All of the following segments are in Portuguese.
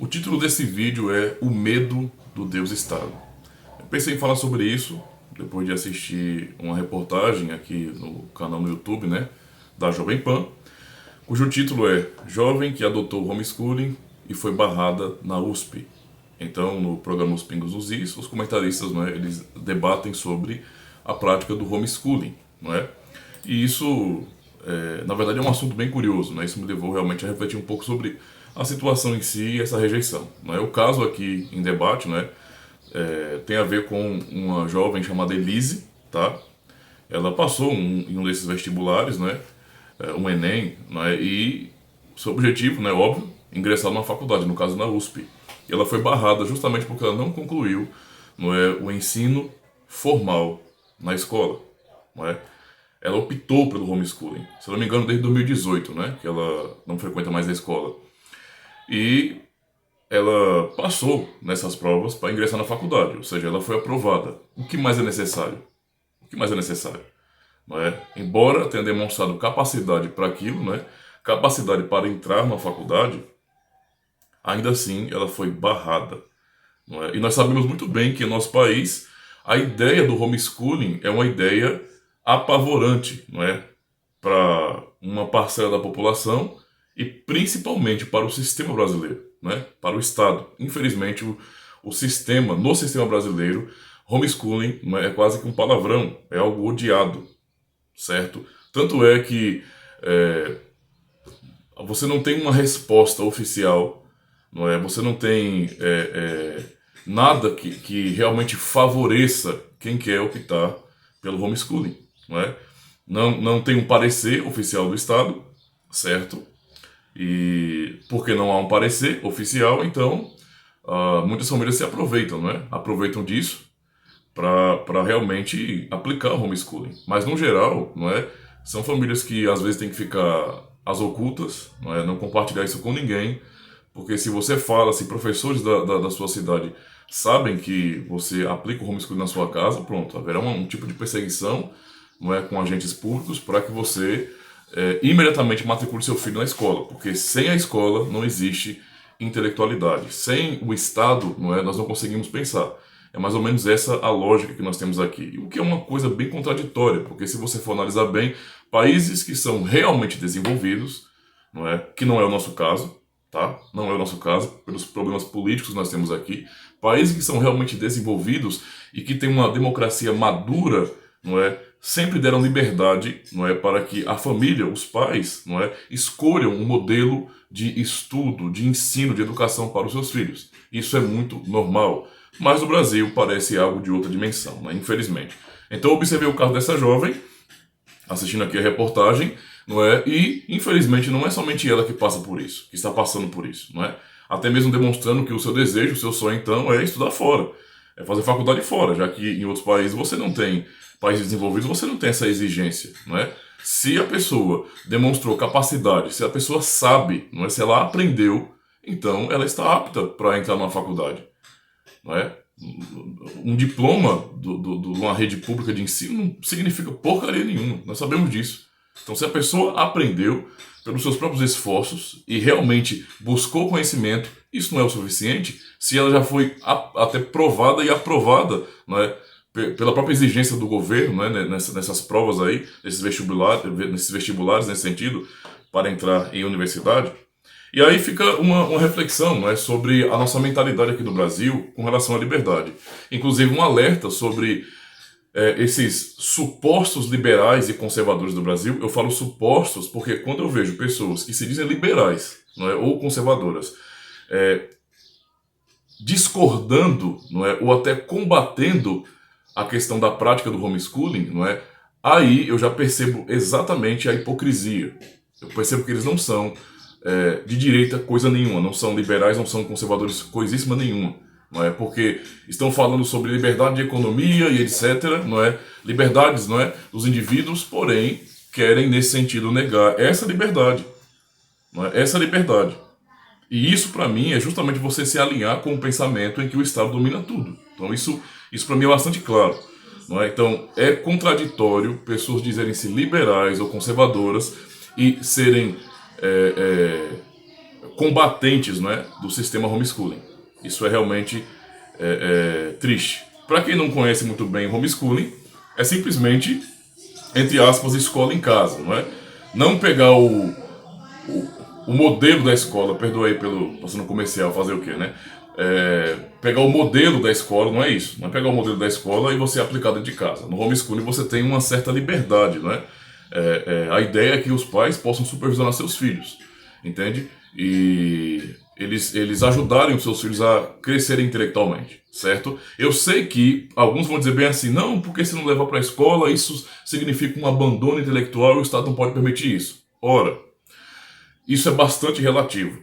O título desse vídeo é O Medo do Deus Estado. Eu pensei em falar sobre isso depois de assistir uma reportagem aqui no canal no YouTube, da Jovem Pan, cujo título é Jovem que adotou o homeschooling e foi barrada na USP. Então, no programa Os Pingos nos Is, os comentaristas, eles debatem sobre a prática do homeschooling, E isso, na verdade, é um assunto bem curioso, Isso me levou realmente a refletir um pouco sobre a situação em si e essa rejeição, O caso aqui em debate, tem a ver com uma jovem chamada Elise, tá? Ela passou em um desses vestibulares, um Enem, e seu objetivo, óbvio, ingressar numa faculdade, no caso na USP. E ela foi barrada justamente porque ela não concluiu, o ensino formal na escola, Ela optou pelo homeschooling, se não me engano desde 2018, que ela não frequenta mais a escola. E ela passou nessas provas para ingressar na faculdade, ou seja, ela foi aprovada. O que mais é necessário? O que mais é necessário? Embora tenha demonstrado capacidade para aquilo, capacidade para entrar na faculdade, ainda assim ela foi barrada. E nós sabemos muito bem que em nosso país a ideia do homeschooling é uma ideia apavorante, para uma parcela da população e principalmente para o sistema brasileiro, para o Estado. Infelizmente, no sistema brasileiro, homeschooling é quase que um palavrão, é algo odiado, certo? Tanto é que você não tem uma resposta oficial, Você não tem nada que realmente favoreça quem quer optar pelo homeschooling, Não tem um parecer oficial do Estado, certo? E porque não há um parecer oficial, então muitas famílias se aproveitam, Aproveitam disso para realmente aplicar o homeschooling. Mas no geral, são famílias que às vezes têm que ficar às ocultas, não compartilhar isso com ninguém, porque se você fala, se professores da sua cidade sabem que você aplica o homeschooling na sua casa, pronto, haverá um tipo de perseguição, com agentes públicos para que você imediatamente matricule seu filho na escola, porque sem a escola não existe intelectualidade. Sem o Estado, nós não conseguimos pensar. É mais ou menos essa a lógica que nós temos aqui. O que é uma coisa bem contraditória, porque se você for analisar bem, países que são realmente desenvolvidos, que não é o nosso caso, tá? Não é o nosso caso, pelos problemas políticos que nós temos aqui, países que são realmente desenvolvidos e que têm uma democracia madura, sempre deram liberdade, para que a família, os pais, escolham um modelo de estudo, de ensino, de educação para os seus filhos. Isso é muito normal. Mas no Brasil parece algo de outra dimensão, infelizmente. Então eu observei o caso dessa jovem, assistindo aqui a reportagem, e infelizmente não é somente ela que passa por isso, que está passando por isso, Até mesmo demonstrando que o seu desejo, o seu sonho então é estudar fora, é fazer faculdade fora, já que em outros países você não tem, países desenvolvidos você não tem essa exigência, Se a pessoa demonstrou capacidade, se a pessoa sabe, se ela aprendeu, então ela está apta para entrar numa faculdade. Um diploma de uma rede pública de ensino não significa porcaria nenhuma, nós sabemos disso. Então, se a pessoa aprendeu pelos seus próprios esforços e realmente buscou conhecimento, isso não é o suficiente se ela já foi até provada e aprovada, pela própria exigência do governo, nessas provas aí, nesses vestibulares nesse sentido, para entrar em universidade. E aí fica uma reflexão, sobre a nossa mentalidade aqui no Brasil com relação à liberdade. Inclusive um alerta sobre esses supostos liberais e conservadores do Brasil. Eu falo supostos porque quando eu vejo pessoas que se dizem liberais, ou conservadoras, discordando, ou até combatendo a questão da prática do homeschooling, aí eu já percebo exatamente a hipocrisia. Eu percebo que eles não são de direita coisa nenhuma, não são liberais, não são conservadores coisíssima nenhuma, porque estão falando sobre liberdade de economia e etc, liberdades, dos indivíduos, porém querem nesse sentido negar essa liberdade, essa liberdade. E isso para mim é justamente você se alinhar com o pensamento em que o Estado domina tudo. Então isso para mim é bastante claro, Então é contraditório pessoas dizerem-se liberais ou conservadoras e serem combatentes, né, do sistema homeschooling. Isso é realmente triste. Para quem não conhece muito bem o homeschooling, é simplesmente, entre aspas, escola em casa, não é? Não pegar o modelo da escola, perdoei pelo passando comercial, fazer o quê, né? Pegar o modelo da escola, não é isso. Não é pegar o modelo da escola e você aplicar dentro de casa. No homeschooling você tem uma certa liberdade, não é? A ideia é que os pais possam supervisionar seus filhos, entende? E eles ajudarem os seus filhos a crescerem intelectualmente, certo? Eu sei que alguns vão dizer bem assim, não, porque se não levar para a escola, isso significa um abandono intelectual e o Estado não pode permitir isso. Ora, isso é bastante relativo.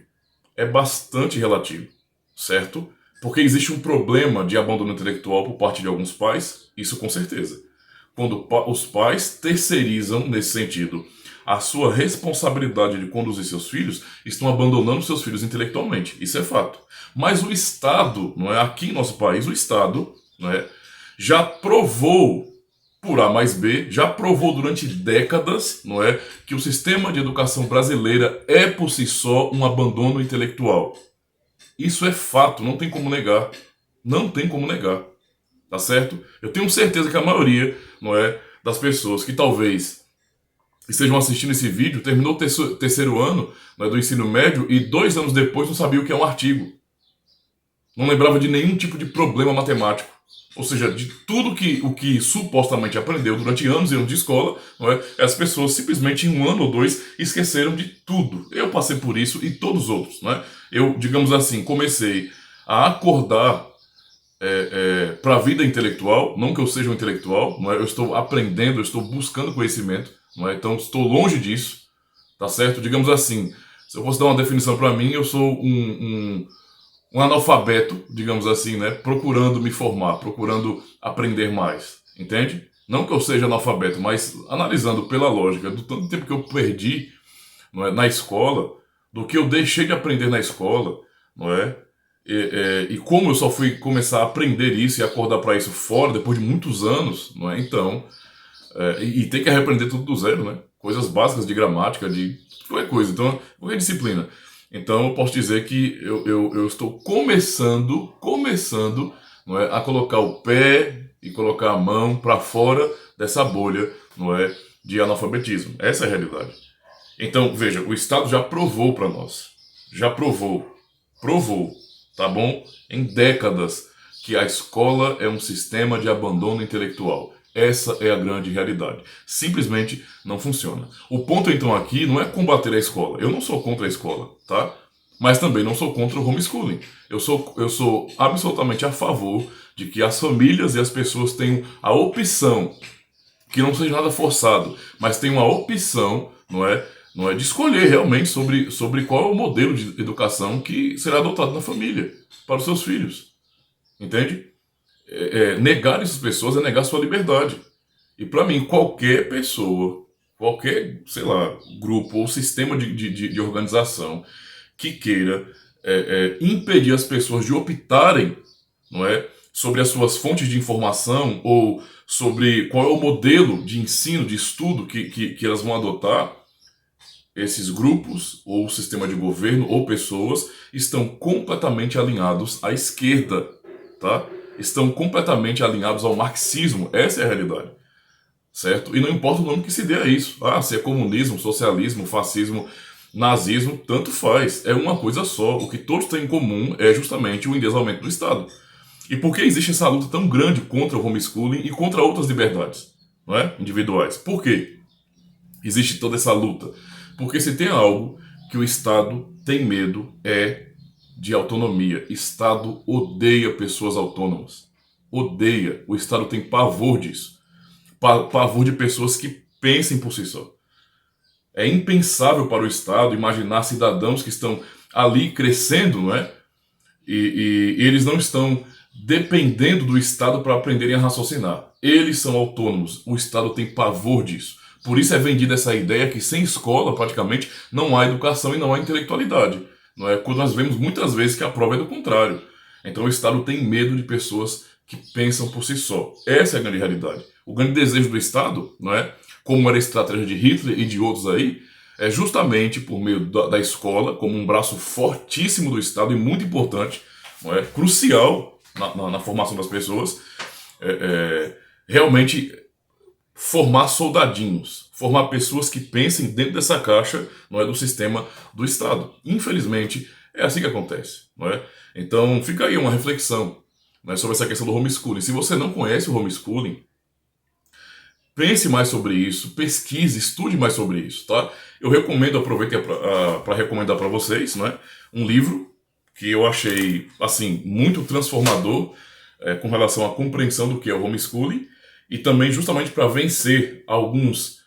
É bastante relativo, certo? Porque existe um problema de abandono intelectual por parte de alguns pais, isso com certeza. Quando os pais terceirizam, nesse sentido, a sua responsabilidade de conduzir seus filhos, estão abandonando seus filhos intelectualmente. Isso é fato. Mas o Estado, não é? Aqui em nosso país, o Estado, não é? Já provou, por A mais B, já provou durante décadas, não é, que o sistema de educação brasileira é por si só um abandono intelectual. Isso é fato, não tem como negar. Não tem como negar. Tá certo? Eu tenho certeza que a maioria, não é, das pessoas que talvez estejam assistindo esse vídeo terminou o terceiro ano, não é, do ensino médio e 2 anos depois não sabia o que é um artigo. Não lembrava de nenhum tipo de problema matemático. Ou seja, de tudo o que supostamente aprendeu durante anos e anos de escola, não é, as pessoas simplesmente em 1 ano ou 2 esqueceram de tudo. Eu passei por isso e todos os outros. Não é? Eu, digamos assim, comecei a acordar para a vida intelectual, não que eu seja um intelectual, não é? Eu estou aprendendo, eu estou buscando conhecimento, não é? Então estou longe disso, tá certo? Digamos assim, se eu fosse dar uma definição para mim, eu sou um analfabeto, digamos assim, né? Procurando me formar, procurando aprender mais, entende? Não que eu seja analfabeto, mas analisando pela lógica do tanto tempo que eu perdi, não é, na escola, do que eu deixei de aprender na escola, não é? E como eu só fui começar a aprender isso e acordar para isso fora, depois de muitos anos, não é? Então, e ter que reaprender tudo do zero, né? Coisas básicas de gramática, de qualquer coisa, então, qualquer disciplina. Então, eu posso dizer que eu estou começando, não é? A colocar o pé e colocar a mão para fora dessa bolha, não é? De analfabetismo. Essa é a realidade. Então, veja, o Estado já provou para nós, já provou, tá bom? Em décadas, que a escola é um sistema de abandono intelectual. Essa é a grande realidade. Simplesmente não funciona. O ponto, então, aqui não é combater a escola. Eu não sou contra a escola, tá? Mas também não sou contra o homeschooling. Eu sou absolutamente a favor de que as famílias e as pessoas tenham a opção, que não seja nada forçado, mas tenham a opção, não é de escolher realmente sobre qual é o modelo de educação que será adotado na família, para os seus filhos. Entende? Negar essas pessoas é negar sua liberdade. E para mim, qualquer pessoa, qualquer, sei lá, grupo ou sistema de organização que queira impedir as pessoas de optarem, não é, sobre as suas fontes de informação ou sobre qual é o modelo de ensino, de estudo que elas vão adotar, esses grupos, ou sistema de governo, ou pessoas, estão completamente alinhados à esquerda, tá? Estão completamente alinhados ao marxismo. Essa é a realidade, certo? E não importa o nome que se dê a isso. Se é comunismo, socialismo, fascismo, nazismo, tanto faz. É uma coisa só. O que todos têm em comum é justamente o endeusamento do Estado. E por que existe essa luta tão grande contra o homeschooling e contra outras liberdades, não é? Individuais? Por quê existe toda essa luta? Porque se tem algo que o Estado tem medo é de autonomia. Estado odeia pessoas autônomas. Odeia. O Estado tem pavor disso. Pavor de pessoas que pensem por si só. É impensável para o Estado imaginar cidadãos que estão ali crescendo, não é? E eles não estão dependendo do Estado para aprenderem a raciocinar. Eles são autônomos. O Estado tem pavor disso. Por isso é vendida essa ideia que sem escola, praticamente, não há educação e não há intelectualidade. Não é? Quando nós vemos muitas vezes que a prova é do contrário. Então o Estado tem medo de pessoas que pensam por si só. Essa é a grande realidade. O grande desejo do Estado, não é? Como era a estratégia de Hitler e de outros aí, é justamente por meio da escola, como um braço fortíssimo do Estado e muito importante, não é? Crucial na formação das pessoas, realmente formar soldadinhos, formar pessoas que pensem dentro dessa caixa, não é, do sistema do Estado. Infelizmente, é assim que acontece, não é? Então, fica aí uma reflexão, né, sobre essa questão do homeschooling. Se você não conhece o homeschooling, pense mais sobre isso, pesquise, estude mais sobre isso, tá? Eu recomendo, aproveito para recomendar para vocês, não é, um livro que eu achei, assim, muito transformador com relação à compreensão do que é o homeschooling e também justamente para vencer alguns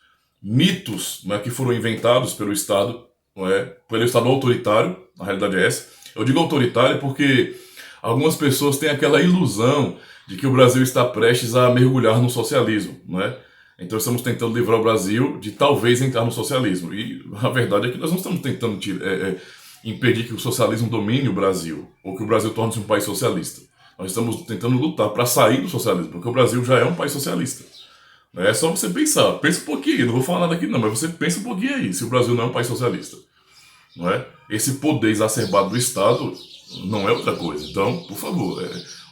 mitos, não é, que foram inventados pelo Estado, não é, pelo Estado autoritário, na realidade é essa. Eu digo autoritário porque algumas pessoas têm aquela ilusão de que o Brasil está prestes a mergulhar no socialismo, não é? Então estamos tentando livrar o Brasil de talvez entrar no socialismo. E a verdade é que nós não estamos tentando impedir que o socialismo domine o Brasil, ou que o Brasil torne-se um país socialista. Nós estamos tentando lutar para sair do socialismo, porque o Brasil já é um país socialista. É só você pensar, pensa um pouquinho, não vou falar nada aqui não, mas você pensa um pouquinho aí, se o Brasil não é um país socialista. Não é? Esse poder exacerbado do Estado não é outra coisa. Então, por favor,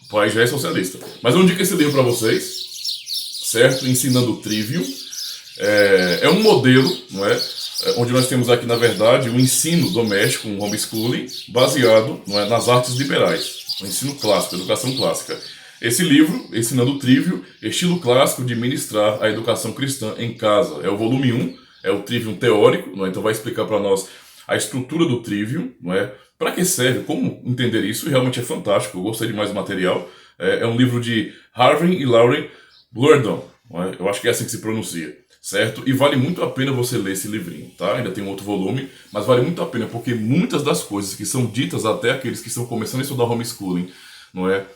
o país já é socialista. Mas eu indico esse livro para vocês, certo? Ensinando o Trivium. É um modelo, não é? Onde nós temos aqui, na verdade, um ensino doméstico, um homeschooling, baseado, não é, nas artes liberais. O ensino clássico, a educação clássica. Esse livro, Ensinando o Trivium, estilo clássico de ministrar a educação cristã em casa. É o volume 1, é o Trivium teórico, não é? Então vai explicar para nós a estrutura do Trivium, não é? Para que serve, como entender isso, e realmente é fantástico, eu gostei demais do material. É um livro de Harvey e Lauren Blurdon, não é? Eu acho que é assim que se pronuncia, certo? E vale muito a pena você ler esse livrinho, tá? Ainda tem um outro volume, mas vale muito a pena, porque muitas das coisas que são ditas até aqueles que estão começando a estudar homeschooling, não é?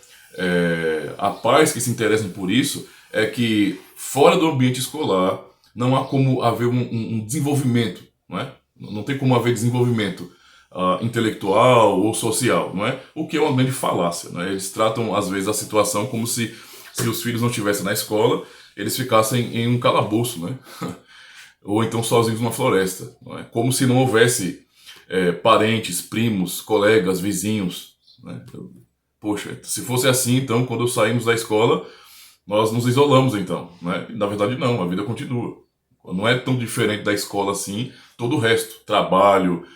A paz que se interessam por isso é que fora do ambiente escolar não há como haver um desenvolvimento, não é? Não tem como haver desenvolvimento intelectual ou social, não é? O que é uma grande falácia, não é? Eles tratam às vezes a situação como se os filhos não estivessem na escola, eles ficassem em um calabouço, né? Ou então sozinhos numa floresta, não é? Como se não houvesse parentes, primos, colegas, vizinhos, né? Poxa, se fosse assim, então, quando saímos da escola, nós nos isolamos, então, né? Na verdade, não, a vida continua. Não é tão diferente da escola assim, todo o resto, trabalho,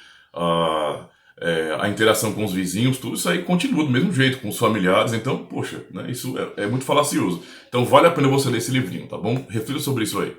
a interação com os vizinhos, tudo isso aí continua do mesmo jeito, com os familiares, então, poxa, né? Isso é muito falacioso. Então, vale a pena você ler esse livrinho, tá bom? Reflita sobre isso aí.